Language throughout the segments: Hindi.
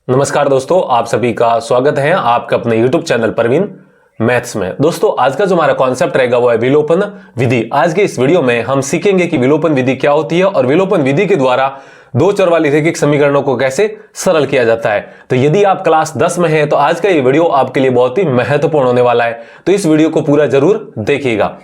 नमस्कार दोस्तों, आप सभी का स्वागत है आपका अपने YouTube चैनल प्रवीण मैथ्स में। दोस्तों, आज का जो हमारा कॉन्सेप्ट रहेगा वो है विलोपन विधि। आज के इस वीडियो में हम सीखेंगे कि विलोपन विधि क्या होती है और विलोपन विधि के द्वारा दो चर वाली रैखिक समीकरणों को कैसे सरल किया जाता है। तो यदि आप क्लास 10 में हैं तो आज का ये वीडियो आपके लिए बहुत ही महत्वपूर्ण होने वाला है, तो इस वीडियो को पूरा जरूर देखिएगा।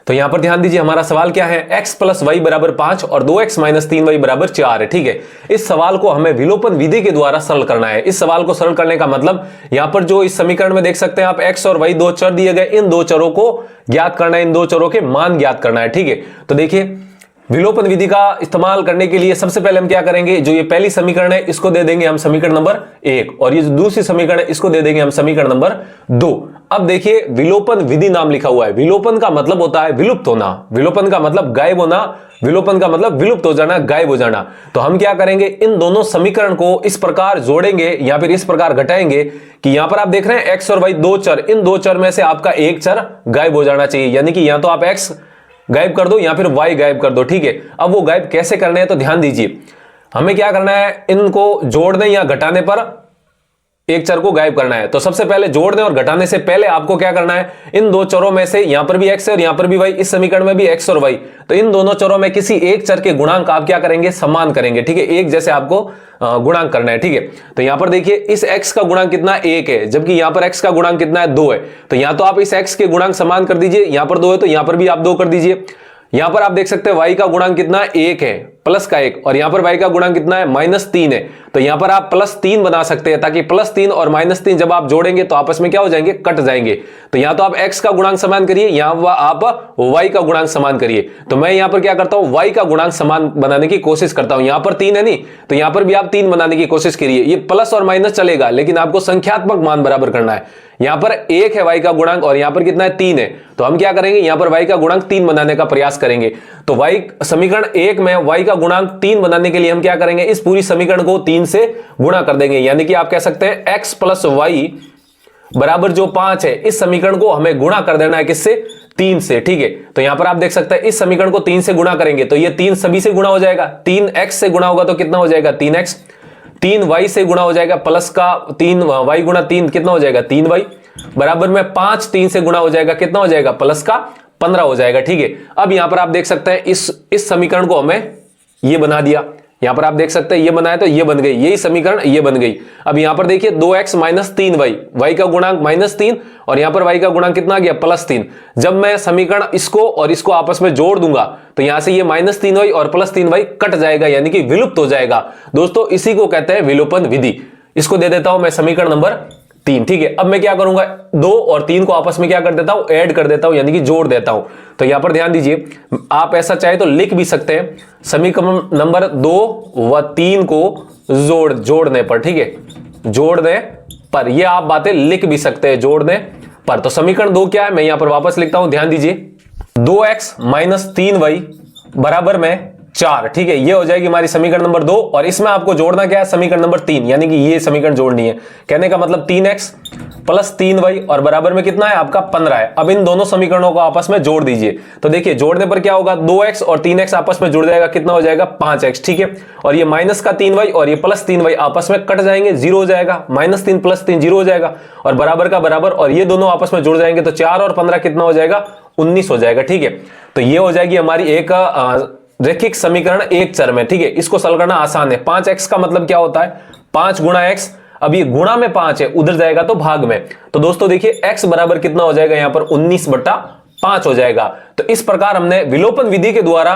तो यहां पर ध्यान दीजिए, हमारा सवाल क्या है, x प्लस वाई बराबर 5 और 2x माइनस 3y बराबर 4 है। ठीक है, इस सवाल को हमें विलोपन विधि के द्वारा सरल करना है। इस सवाल को सरल करने का मतलब यहां पर जो इस समीकरण में देख सकते हैं आप, x और y दो चर दिए गए, इन दो चरों को ज्ञात करना है, इन दो चरों के मान ज्ञात करना है। ठीक है, तो देखिए विलोपन विधि का इस्तेमाल करने के लिए सबसे पहले हम क्या करेंगे, जो ये पहली समीकरण है इसको दे देंगे हम समीकरण नंबर 1 और ये जो दूसरी समीकरण है इसको दे देंगे हम समीकरण नंबर 2। अब देखिए विलोपन विधि नाम लिखा हुआ है। विलोपन का मतलब होता है विलुप्त होना, विलोपन का मतलब गायब होना, विलोपन का मतलब विलुप्त हो जाना, गायब हो जाना। तो हम क्या करेंगे, इन दोनों समीकरण को इस प्रकार जोड़ेंगे या फिर इस प्रकार घटाएंगे कि यहां पर आप देख रहे हैं x और y दो चर, इन दो चर में से आपका एक चर गायब हो जाना चाहिए, यानी कि या तो आप x गायब कर दो या फिर y गायब कर दो। ठीक है, अब वो गायब कैसे करने हैं तो ध्यान दीजिए, हमें क्या करना है, इनको जोड़ने या घटाने पर एक चर को गायब करना है। तो सबसे पहले जोड़ने और घटाने से पहले आपको क्या करना है, इन दो चरों में से यहां पर भी x है और यहां पर भी y, इस समीकरण में भी x और y, तो इन दोनों चरों में किसी एक चर के गुणांक आप क्या करेंगे, समान करेंगे। ठीक है, एक जैसे आपको गुणांक करना है। ठीक है, तो यहां पर देखिए इस x का गुणांक कितना 1 है, जबकि यहां पर x का गुणांक कितना है 2 है। तो यहां तो आप इस x के गुणांक समान कर दीजिए, यहां पर 2 है तो यहां पर भी आप 2 कर दीजिए। यहां पर आप देख सकते हैं y का गुणांक कितना 1 है, प्लस का 1, और यहां पर y का गुणांक कितना है -3 है। तो यहां पर आप +3 बना सकते हैं, ताकि +3 और -3 जब आप जोड़ेंगे तो आपस में क्या हो जाएंगे, कट जाएंगे। तो यहां तो आप x का गुणांक समान करिए, यहां आप y का गुणांक समान करिए। तो मैं यहां पर क्या करता हूं, y का गुणांक समान बनाने की कोशिश करता हूं। यहां पर 3 है नहीं, तो यहां पर भी आप 3 बनाने की कोशिश करिए। ये प्लस और माइनस चलेगा, लेकिन आपको संख्यात्मक मान बराबर करना है। यहां पर 1 है y का गुणांक और यहां पर कितना है 3 है, तो हम क्या करेंगे, यहां पर y का गुणांक 3 बनाने का प्रयास करेंगे। तो y समीकरण 1 में y का गुणांक 3 बनाने के लिए हम क्या करेंगे, इस पूरी समीकरण को 3 से गुणा कर देंगे, यानी कि आप कह सकते हैं x प्लस वाई बराबर जो 5 है, इस समीकरण को हमें गुणा कर देना है किससे, 3 से। ठीक है, तो यहां पर आप देख सकते हैं इस समीकरण को 3 से गुणा करेंगे तो ये 3 सभी से गुणा हो जाएगा, 3x से गुणा होगा तो कितना हो जाएगा 3x, 3y से गुणा हो जाएगा, प्लस का 3y गुणा 3 कितना हो जाएगा 3y, बराबर में 5 3 से गुणा हो जाएगा, कितना हो जाएगा प्लस का 15 हो जाएगा। ठीक है, अब यहां पर आप देख सकते हैं इस समीकरण को हमें ये बना दिया, यहां पर आप देख सकते हैं ये बनाया तो ये बन गई, यही समीकरण ये बन गई। अब यहां पर देखिए 2x माइनस 3y, y का गुणांक -3 और यहां पर y का गुणांक कितना आ गया +3। जब मैं समीकरण इसको और इसको आपस में जोड़ दूंगा तो यहां से ये -3y और +3y कट जाएगा, यानी कि विलुप्त हो जाएगा। दोस्तों इसी को कहते हैं विलोपन विधि। इसको दे देता हूं मैं समीकरण नंबर 3। ठीक है, अब मैं क्या करूंगा, 2 और 3 को आपस में क्या कर देता हूं, ऐड कर देता हूं, यानी कि जोड़ देता हूं। तो यहां पर ध्यान दीजिए, आप ऐसा चाहे तो लिख भी सकते हैं, समीकरण नंबर 2 व 3 को जोड़ने पर। ठीक है, जोड़ने पर ये आप बातें लिख भी सकते हैं, जोड़ने पर। तो समीकरण 2 क्या है, मैं यहां पर वापस लिखता हूं, ध्यान दीजिए, 2x माइनस 3y बराबर में 4। ठीक है, ये हो जाएगी हमारी समीकरण नंबर 2 और इसमें आपको जोड़ना क्या है, समीकरण नंबर 3, यानी कि ये समीकरण जोड़नी है। कहने का मतलब 3x प्लस 3y और बराबर में कितना है आपका 15 है। अब इन दोनों समीकरणों को आपस में जोड़ दीजिए, तो देखिए जोड़ने पर क्या होगा, 2x और 3x आपस में जुड़ जाएगा, कितना हो जाएगा 5x। ठीक है, और ये माइनस का 3y और ये प्लस 3y आपस में कट जाएंगे, 0 हो जाएगा, -3 + 3 0 हो जाएगा, और बराबर का बराबर, और ये दोनों आपस में जुड़ जाएंगे तो 4 और 15 कितना हो जाएगा 19 हो जाएगा। ठीक है, तो ये हो जाएगी हमारी एक रैखिक समीकरण एक चर में। ठीक है, इसको सरल करना आसान है। 5x का मतलब क्या होता है, 5 गुणा x, अब ये गुणा में 5 है, उधर जाएगा तो भाग में। तो दोस्तों देखिए x बराबर कितना हो जाएगा, यहां पर 19/5 हो जाएगा। तो इस प्रकार हमने विलोपन विधि के द्वारा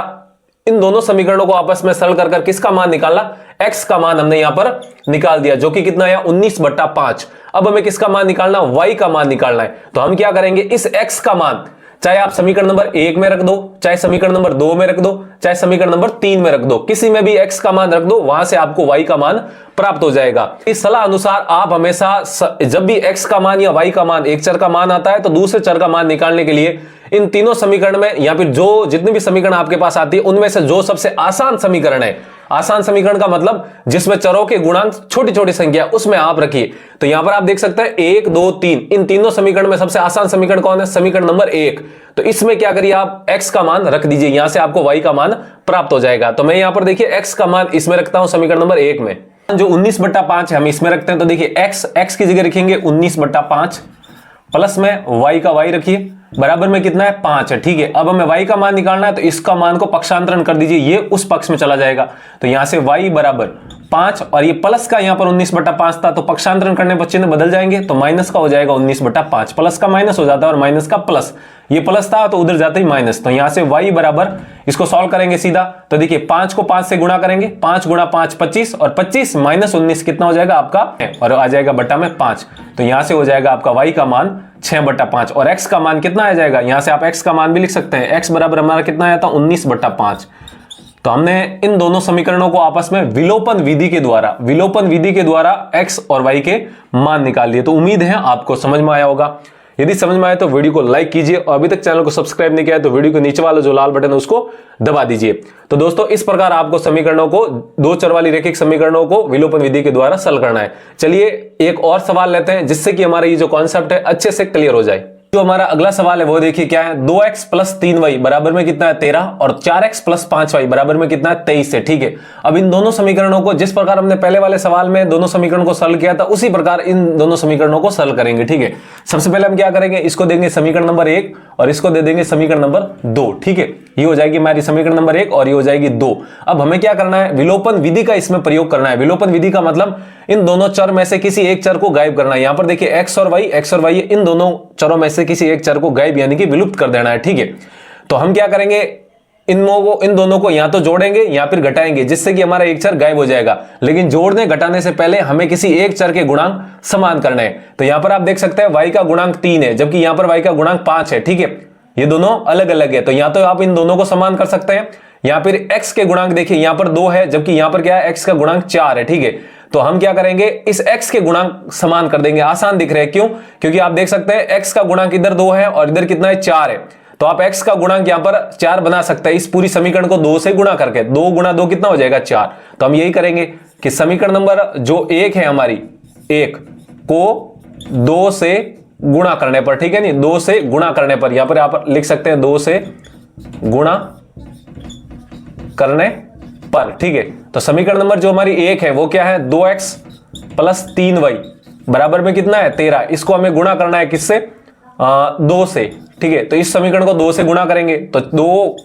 इन दोनों समीकरणों को आपस में सरल कर किसका मान निकाला, x का मान हमने यहां पर निकाल दिया, जो कि कितना है 19/5। अब हमें किसका मान निकालना, y का मान निकालना है। तो हम क्या करेंगे, इस x का मान चाहे आप समीकरण नंबर 1 में रख दो, चाहे समीकरण नंबर 2 में रख दो, चाहे समीकरण नंबर 3 में रख दो, किसी में भी x का मान रख दो, वहां से आपको y का मान प्राप्त हो जाएगा। इस सलाह अनुसार आप हमेशा जब भी x का मान या y का मान, एक चर का मान आता है, तो दूसरे चर का मान निकालने के लिए इन तीनों समीकरण में या फिर जो जितनी भी समीकरण आपके पास आती है उनमें से जो सबसे आसान समीकरण है, आसान समीकरण का मतलब जिसमें चरों के गुणांक छोटी छोटी संख्या, उसमें आप रखिए। तो यहां पर आप देख सकते हैं 1 2 3, इन तीनों समीकरण में सबसे आसान समीकरण कौन है, समीकरण नंबर 1। तो इसमें क्या करिए, आप x का मान रख दीजिए, यहां से आपको y का मान प्राप्त हो जाएगा। तो मैं यहां पर देखिए x का मान इसमें रखता हूं समीकरण नंबर 1 में। जो 19/5 है हम इसमें रखते हैं, तो देखिए x की जगह रखेंगे 19/5 प्लस में y का y रखिए बराबर में कितना है 5 है। ठीक है, अब हमें y का मान निकालना है, तो इसका मान को पक्षांतरण कर दीजिए, ये उस पक्ष में चला जाएगा, तो यहां से y बराबर 5 और ये प्लस का यहां पर 19/5 था, तो पक्षांतरण करने पर चिन्ह बदल जाएंगे, तो माइनस का हो जाएगा 19/5, प्लस का माइनस हो जाता है और माइनस का प्लस, ये प्लस था तो उधर जाते ही माइनस, तो यहां से y बराबर, इसको सॉल्व करेंगे सीधा, तो देखिए 5 को 5 से गुणा करेंगे, 5 गुणा 5 25 और 25 माइनस 19 कितना हो जाएगा आपका, और आ जाएगा बटा में 5, तो यहां से हो जाएगा आपका y का मान 6/5 और x का मान कितना आ जाएगा, यहां से आप x का मान भी लिख सकते हैं, x बराबर हमारा कितना आया था 19/5। तो हमने इन दोनों समीकरणों को आपस में विलोपन विधि के द्वारा x और y के मान निकाल लिए। तो उम्मीद है आपको समझ में आया होगा। यदि समझ में आया तो वीडियो को लाइक कीजिए और अभी तक चैनल को सब्सक्राइब नहीं किया है तो वीडियो के नीचे वाला जो लाल बटन है उसको दबा दीजिए। तो दोस्तों इस प्रकार आपको समीकरणों को, दो चर वाली रैखिक समीकरणों को विलोपन विधि के द्वारा हल करना है। चलिए एक और सवाल लेते हैं जिससे कि हमारा ये जो कॉन्सेप्ट है अच्छे से क्लियर हो जाए। जो हमारा अगला सवाल है वो देखिए क्या है, 2x + 3y बराबर में कितना है 13 और 4x + 5y बराबर में कितना है 23 है। ठीक है, अब इन दोनों समीकरणों को जिस प्रकार हमने पहले वाले सवाल में दोनों समीकरणों को सॉल्व किया था उसी प्रकार इन दोनों समीकरणों को सॉल्व करेंगे। ठीक है, सबसे पहले हम क्या करेंगे, इसको देंगे समीकरण नंबर 1 और इसको दे देंगे समीकरण नंबर 2। ठीक है, ये हो जाएगी हमारी समीकरण नंबर 1 और ये हो जाएगी 2। अब हमें क्या करना है, विलोपन विधि का इसमें प्रयोग करना है। विलोपन विधि का मतलब इन दोनों चर में से किसी एक चर को गायब करना है। यहां पर देखिए x और y इन दोनों चरों में से किसी एक चर को गायब यानी कि विलुप्त कर देना है। ठीक है, तो हम क्या करेंगे, इन दोनों को या तो जोड़ेंगे या फिर घटाएंगे जिससे कि हमारा एक चर गायब हो जाएगा। लेकिन जोड़ने घटाने से पहले हमें किसी एक चर के गुणांक समान करने हैं। तो यहां पर आप देख सकते हैं y का गुणांक 3 है जबकि यहां पर y का गुणांक 5 है। ठीक है, ये दोनों अलग अलग है, तो या तो आप इन दोनों को समान कर सकते हैं या फिर x के गुणांक देखिए यहां पर 2 है जबकि यहां पर क्या है, x का गुणांक 4 है। ठीक है, तो हम क्या करेंगे, इस x के गुणांक समान कर देंगे। आसान दिख रहे हैं, क्यों, क्योंकि आप देख सकते हैं x का गुणांक इधर 2 है और इधर कितना है 4 है, तो आप x का गुणांक यहां पर 4 बना सकते हैं। इस पूरी समीकरण को 2 से गुणा करके, 2 गुणा 2 कितना हो जाएगा 4। तो हम यही करेंगे कि समीकरण नंबर जो 1 है हमारी, 1 को 2 से गुणा करने पर, ठीक है नहीं, 2 से गुणा करने पर, यहां पर आप लिख सकते हैं 2 से गुणा करने पर। ठीक है, तो समीकरण नंबर जो हमारी 1 है वो क्या है, 2x + 3y बराबर में कितना है 13। इसको हमें गुणा करना है किससे, 2 से। ठीक है, तो इस समीकरण को 2 से गुणा करेंगे तो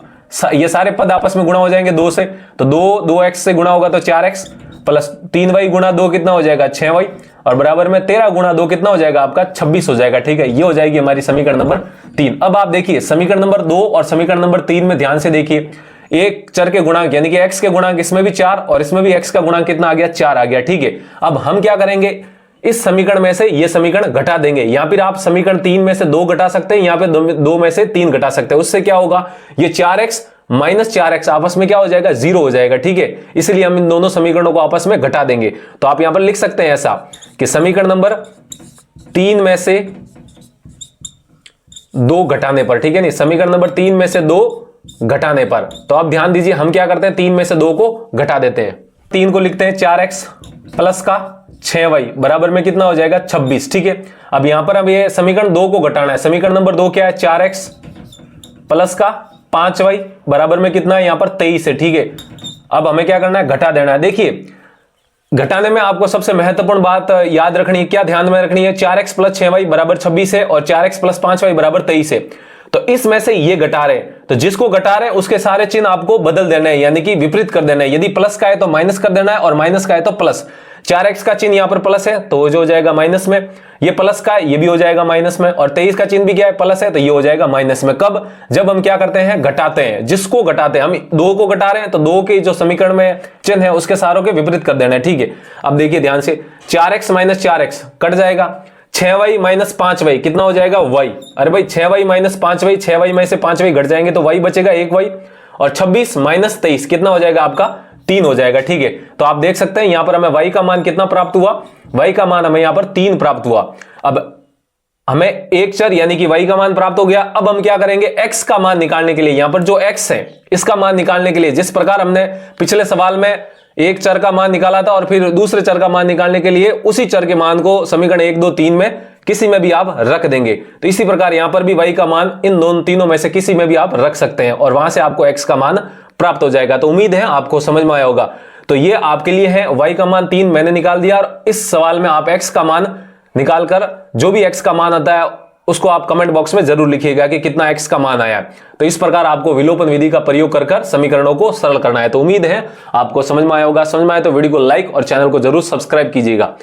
ये सारे पद आपस में गुणा हो जाएंगे 2 से, तो 2x से गुणा होगा तो 4x + 3y गुणा 2 कितना हो जाएगा 6y और बराबर में 13 गुणा 2 कितना हो जाएगा आपका 26 हो जाएगा। ठीक है, ये हो जाएगी हमारी समीकरण नंबर 3। अब आप देखिए समीकरण नंबर 2 और समीकरण नंबर 3 में ध्यान से देखिए, एक चर के गुणांक यानी कि x के गुणांक इसमें भी 4 और इसमें भी x का गुणांक कितना आ गया 4 आ गया। ठीक है, अब हम क्या करेंगे, इस समीकरण में से ये समीकरण घटा देंगे। यहां पर आप समीकरण 3 में से 2 घटा सकते हैं, यहां पे 2 में से 3 घटा सकते हैं। उससे क्या होगा, ये 4x - 4x आपस में क्या हो जाएगा 0 हो जाएगा। ठीक है, इसलिए हम इन दोनों समीकरणों को आपस में घटा देंगे। तो आप यहां पर लिख सकते हैं ऐसा कि समीकरण नंबर 3 में से 2 घटाने पर, ठीक है नहीं, समीकरण नंबर 3 में से 2 घटाने पर, तो आप ध्यान दीजिए हम क्या करते हैं, 3 में से 2 को घटा देते हैं। 3 को लिखते हैं 4x प्लस का 6y बराबर में कितना हो जाएगा 26। ठीक है, अब यहां पर अब ये समीकरण 2 को घटाना है। समीकरण नंबर 2 क्या है, 4x प्लस का 5y बराबर में कितना है यहां पर 23 है। ठीक है, अब हमें क्या करना है, घटा देना है। देखिए घटाने में आपको सबसे महत्वपूर्ण बात याद रखनी है, क्या ध्यान में रखनी है, 4x + 6y बराबर 26 है और 4x + 5y बराबर 23 है। तो इसमें से ये घटा रहे, तो जिसको घटा रहे उसके सारे चिन्ह आपको बदल देना है, यानी कि विपरीत कर देना है। यदि प्लस का है तो माइनस कर देना है और माइनस का है तो प्लस। 4x का चिन्ह यहां पर प्लस है तो जो हो जाएगा माइनस में, ये प्लस का है ये भी हो जाएगा माइनस में, और 23 का चिन्ह भी क्या है प्लस है तो ये हो जाएगा माइनस में। कब, जब हम क्या करते हैं, घटाते हैं। जिसको घटाते हैं, हम 2 को घटा रहे हैं तो 2 के जो समीकरण में चिन्ह है उसके सारों के विपरीत कर देना है। ठीक है, अब देखिए ध्यान से, 4x - 4x कट जाएगा, 6y - 5y कितना हो जाएगा y। अरे भाई 6y - 5y, 6y में से 5y घट जाएंगे तो y बचेगा 1y, और 26 - 23 कितना हो जाएगा आपका 3 हो जाएगा। ठीक है, तो आप देख सकते हैं यहां पर हमें y का मान कितना प्राप्त हुआ, y का मान हमें यहां पर 3 प्राप्त हुआ। अब हमें एक चर यानी कि y का मान प्राप्त हो गया। अब हम क्या करेंगे, x का मान निकालने के लिए, यहां पर जो x है इसका मान निकालने के लिए, जिस प्रकार हमने पिछले सवाल में एक चर का मान निकाला था और फिर दूसरे चर का मान निकालने के लिए उसी चर के मान को समीकरण 1, 2, 3 में किसी में भी आप रख देंगे। तो इसी प्रकार यहां पर भी y का मान इन दोनों तीनों में से किसी में भी आप रख सकते हैं और वहां से आपको x का मान प्राप्त हो जाएगा। तो उम्मीद है आपको समझ में आया होगा। तो ये आपके लिए है। y का मान 3 मैंने निकाल दिया, और इस सवाल में आप x का मान निकालकर जो भी x का मान आता है उसको आप कमेंट बॉक्स में जरूर लिखिएगा कि कितना x का मान आया। तो इस प्रकार आपको विलोपन विधि का प्रयोग कर समीकरणों को सरल करना है। तो उम्मीद है आपको समझ में आया होगा। समझ में आया तो वीडियो को लाइक और चैनल को जरूर सब्सक्राइब कीजिएगा।